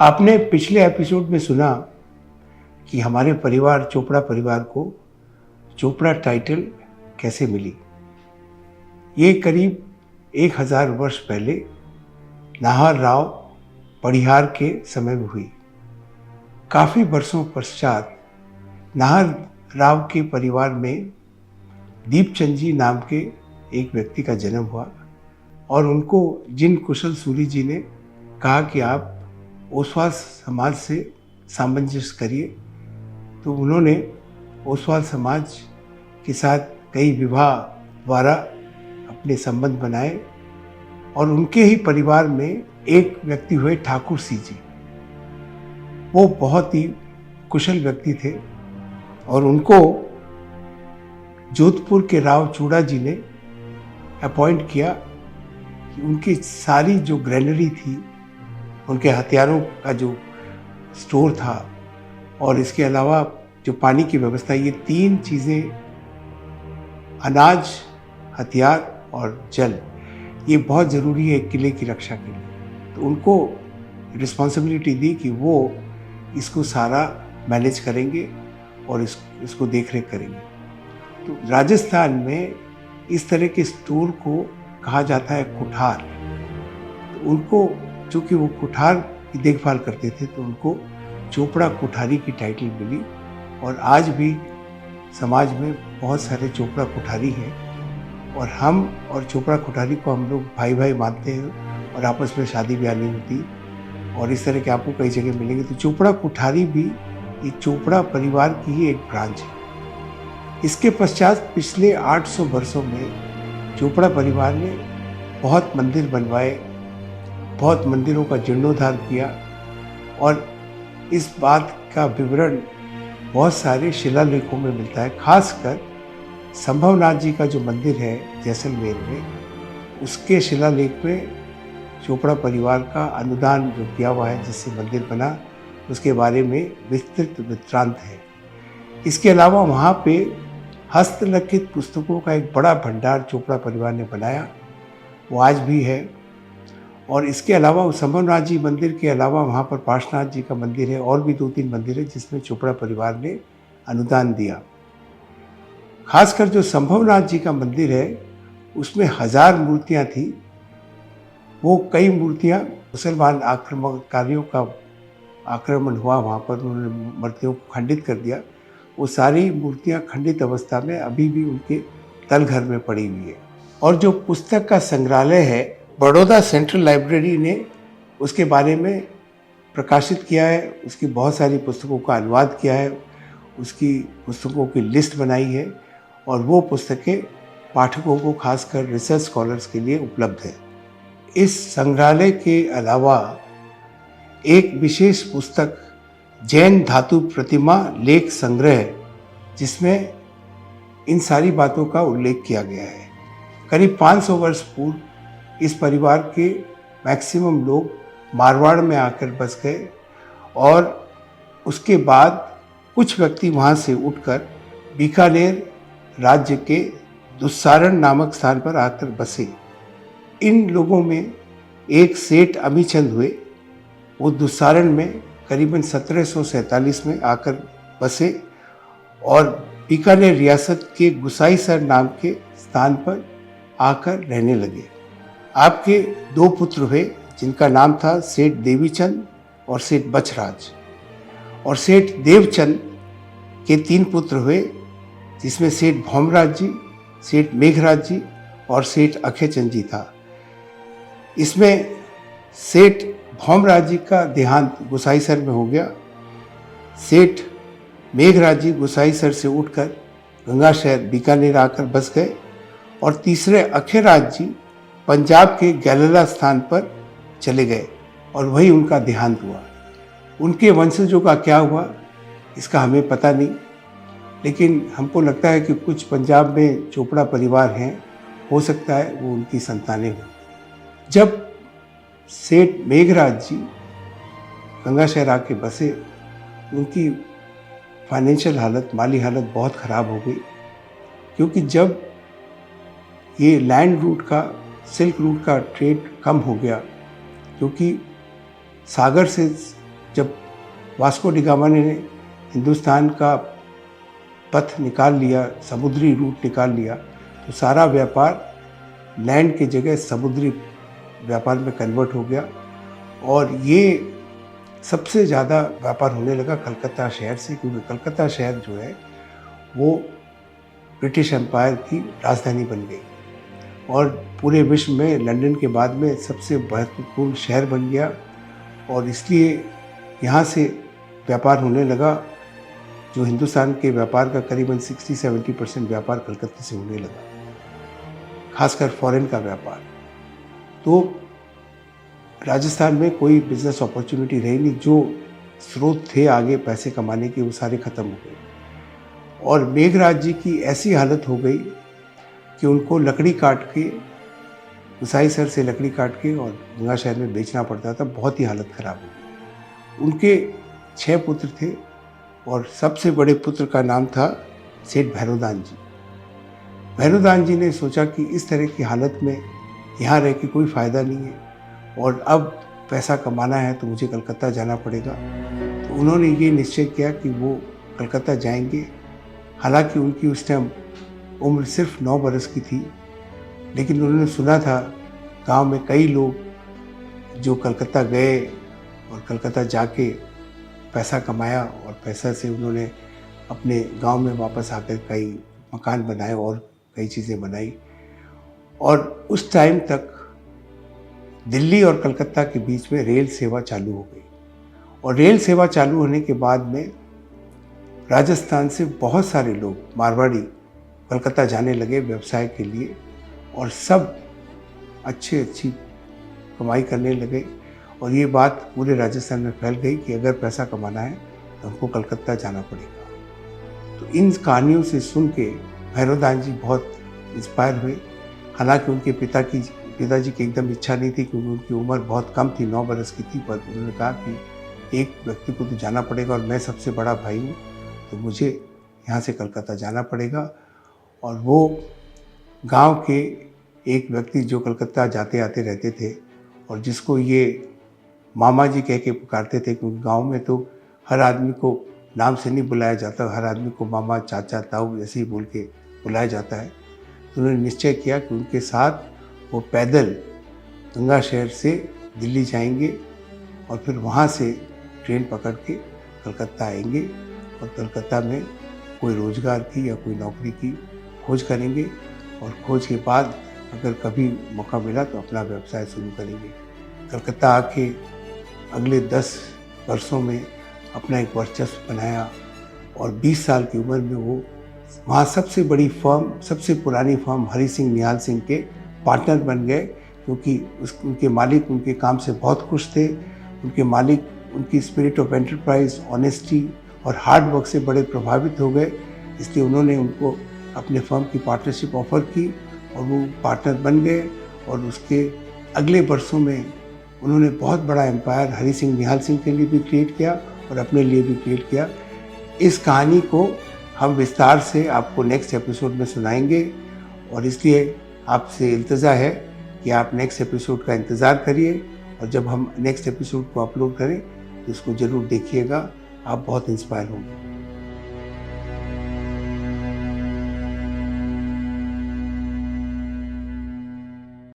आपने पिछले एपिसोड में सुना कि हमारे परिवार चोपड़ा परिवार को चोपड़ा टाइटल कैसे मिली। ये करीब 1000 वर्ष पहले नाहर राव पढ़ियार के समय में हुई। काफ़ी वर्षों पश्चात नाहर राव के परिवार में दीपचंद जी नाम के एक व्यक्ति का जन्म हुआ और उनको जिन कुशल सूरी जी ने कहा कि आप ओसवाल समाज से सामंजस्य करिए, तो उन्होंने ओसवाल समाज के साथ कई विवाह द्वारा अपने संबंध बनाए और उनके ही परिवार में एक व्यक्ति हुए ठाकुर सिंह जी। वो बहुत ही कुशल व्यक्ति थे और उनको जोधपुर के राव चूड़ा जी ने अपॉइंट किया कि उनकी सारी जो ग्रैनरी थी, उनके हथियारों का जो स्टोर था और इसके अलावा जो पानी की व्यवस्था, ये 3 चीज़ें, अनाज, हथियार और जल, ये बहुत ज़रूरी है किले की रक्षा के लिए। तो उनको रिस्पॉन्सिबिलिटी दी कि वो इसको सारा मैनेज करेंगे और इसको देख रेख करेंगे। तो राजस्थान में इस तरह के स्टोर को कहा जाता है कुठार। तो उनको, चूँकि वो कुठार की देखभाल करते थे, तो उनको चोपड़ा कुठारी की टाइटल मिली और आज भी समाज में बहुत सारे चोपड़ा कुठारी हैं और हम और चोपड़ा कुठारी को हम लोग भाई भाई मानते हैं और आपस में शादी ब्याह नहीं होती और इस तरह के आपको कई जगह मिलेंगे। तो चोपड़ा कुठारी भी एक चोपड़ा परिवार की ही एक ब्रांच है। इसके पश्चात पिछले 800 वर्षों में चोपड़ा परिवार ने बहुत मंदिर बनवाए, बहुत मंदिरों का जीर्णोद्धार किया और इस बात का विवरण बहुत सारे शिलालेखों में मिलता है। खासकर संभवनाथ जी का जो मंदिर है जैसलमेर में, उसके शिलालेख में चोपड़ा परिवार का अनुदान जो किया हुआ है, जिससे मंदिर बना, उसके बारे में विस्तृत वृत्तांत है। इसके अलावा वहाँ पे हस्तलिखित पुस्तकों का एक बड़ा भंडार चोपड़ा परिवार ने बनाया, वो आज भी है। और इसके अलावा संभवनाथ जी मंदिर के अलावा वहाँ पर पार्श्वनाथ जी का मंदिर है और भी 2-3 मंदिर है जिसमें चोपड़ा परिवार ने अनुदान दिया। खासकर जो संभवनाथ जी का मंदिर है उसमें 1000 मूर्तियाँ थी। वो कई मूर्तियाँ मुसलमान आक्रमणकारियों का आक्रमण हुआ, वहाँ पर उन्होंने मूर्तियों को खंडित कर दिया। वो सारी मूर्तियाँ खंडित अवस्था में अभी भी उनके तलघर में पड़ी हुई है। और जो पुस्तक का संग्रहालय है, बड़ौदा सेंट्रल लाइब्रेरी ने उसके बारे में प्रकाशित किया है। उसकी बहुत सारी पुस्तकों का अनुवाद किया है, उसकी पुस्तकों की लिस्ट बनाई है और वो पुस्तकें पाठकों को, खासकर रिसर्च स्कॉलर्स के लिए उपलब्ध है। इस संग्रहालय के अलावा एक विशेष पुस्तक जैन धातु प्रतिमा लेख संग्रह, जिसमें इन सारी बातों का उल्लेख किया गया है। करीब 500 वर्ष पूर्व इस परिवार के मैक्सिमम लोग मारवाड़ में आकर बस गए और उसके बाद कुछ व्यक्ति वहाँ से उठकर बीकानेर राज्य के दुस्सारण नामक स्थान पर आकर बसे। इन लोगों में एक सेठ अमीचंद हुए। वो दुस्सारण में करीबन 1747 में आकर बसे और बीकानेर रियासत के गुसाईसर नाम के स्थान पर आकर रहने लगे। आपके 2 पुत्र हुए जिनका नाम था सेठ देवीचंद और सेठ बछराज, और सेठ देवचंद के 3 पुत्र हुए जिसमें सेठ भौमराज जी, सेठ मेघराज जी और सेठ अखेचंद जी था। इसमें सेठ भौमराज जी का देहांत गुसाईसर में हो गया। सेठ मेघराज जी गुसाईसर से उठकर गंगा शहर बीकानेर आकर बस गए और तीसरे अखेराज जी पंजाब के गैलला स्थान पर चले गए और वही उनका देहांत हुआ। उनके वंशजों का क्या हुआ इसका हमें पता नहीं, लेकिन हमको लगता है कि कुछ पंजाब में चोपड़ा परिवार हैं, हो सकता है वो उनकी संतानें हों। जब सेठ मेघराज जी गंगा शहर आके बसे, उनकी फाइनेंशियल हालत, माली हालत बहुत ख़राब हो गई, क्योंकि जब ये लैंड रूट का, सिल्क रूट का ट्रेड कम हो गया, क्योंकि सागर से जब वास्को डी गामा ने हिंदुस्तान का पथ निकाल लिया, समुद्री रूट निकाल लिया, तो सारा व्यापार लैंड की जगह समुद्री व्यापार में कन्वर्ट हो गया। और ये सबसे ज़्यादा व्यापार होने लगा कलकत्ता शहर से, क्योंकि कलकत्ता शहर जो है वो ब्रिटिश एम्पायर की राजधानी बन गई और पूरे विश्व में लंदन के बाद में सबसे महत्वपूर्ण शहर बन गया। और इसलिए यहाँ से व्यापार होने लगा। जो हिंदुस्तान के व्यापार का करीबन 60-70% व्यापार कलकत्ते से होने लगा, खासकर फॉरेन का व्यापार। तो राजस्थान में कोई बिजनेस अपॉर्चुनिटी रही नहीं, जो स्रोत थे आगे पैसे कमाने के वो सारे ख़त्म हो गए। और मेघराज जी की ऐसी हालत हो गई कि उनको लकड़ी काट के, गुसाईसर से लकड़ी काट के और गंगा शहर में बेचना पड़ता था। बहुत ही हालत ख़राब हो गई। उनके 6 पुत्र थे और सबसे बड़े पुत्र का नाम था सेठ भैरोदान जी। भैरोदान जी ने सोचा कि इस तरह की हालत में यहाँ रह के कोई फ़ायदा नहीं है और अब पैसा कमाना है तो मुझे कलकत्ता जाना पड़ेगा। तो उन्होंने ये निश्चय किया कि वो कलकत्ता जाएंगे। हालांकि उनकी उस टाइम उम्र सिर्फ 9 बरस की थी, लेकिन उन्होंने सुना था गांव में कई लोग जो कलकत्ता गए और कलकत्ता जाके पैसा कमाया और पैसा से उन्होंने अपने गांव में वापस आकर कई मकान बनाए और कई चीज़ें बनाई। और उस टाइम तक दिल्ली और कलकत्ता के बीच में रेल सेवा चालू हो गई। और रेल सेवा चालू होने के बाद में राजस्थान से बहुत सारे लोग मारवाड़ी कलकत्ता जाने लगे व्यवसाय के लिए और सब अच्छी कमाई करने लगे। और ये बात पूरे राजस्थान में फैल गई कि अगर पैसा कमाना है तो हमको कलकत्ता जाना पड़ेगा। तो इन कहानियों से सुन के भैरोदान जी बहुत इंस्पायर हुए। हालांकि उनके पिताजी की एकदम इच्छा नहीं थी, क्योंकि उनकी उम्र बहुत कम थी, 9 बरस की थी। पर उन्होंने कहा कि एक व्यक्ति को तो जाना पड़ेगा और मैं सबसे बड़ा भाई हूँ, तो मुझे यहाँ से कलकत्ता जाना पड़ेगा। और वो गांव के एक व्यक्ति जो कलकत्ता जाते आते रहते थे और जिसको ये मामा जी कह के पुकारते थे, क्योंकि गांव में तो हर आदमी को नाम से नहीं बुलाया जाता, हर आदमी को मामा, चाचा, ताऊ ऐसे ही बोल के बुलाया जाता है। तो उन्होंने निश्चय किया कि उनके साथ वो पैदल गंगा शहर से दिल्ली जाएंगे और फिर वहाँ से ट्रेन पकड़ के कलकत्ता आएंगे और कलकत्ता में कोई रोज़गार की या कोई नौकरी की खोज करेंगे और खोज के बाद अगर कभी मौका मिला तो अपना व्यवसाय शुरू करेंगे। कलकत्ता आके अगले 10 वर्षों में अपना एक वर्चस्व बनाया और 20 साल की उम्र में वो वहाँ सबसे बड़ी फर्म, सबसे पुरानी फर्म हरी सिंह निहाल सिंह के पार्टनर बन गए, क्योंकि उनके मालिक उनके काम से बहुत खुश थे। उनके मालिक उनकी स्पिरिट ऑफ एंटरप्राइज, ऑनेस्टी और हार्ड वर्क से बड़े प्रभावित हो गए। इसलिए उन्होंने उनको अपने फर्म की पार्टनरशिप ऑफर की और वो पार्टनर बन गए। और उसके अगले वर्षों में उन्होंने बहुत बड़ा एम्पायर हरी सिंह निहाल सिंह के लिए भी क्रिएट किया और अपने लिए भी क्रिएट किया। इस कहानी को हम विस्तार से आपको नेक्स्ट एपिसोड में सुनाएंगे और इसलिए आपसे इल्तिजा है कि आप नेक्स्ट एपिसोड का इंतज़ार करिए और जब हम नेक्स्ट एपिसोड को अपलोड करें तो इसको ज़रूर देखिएगा। आप बहुत इंस्पायर होंगे।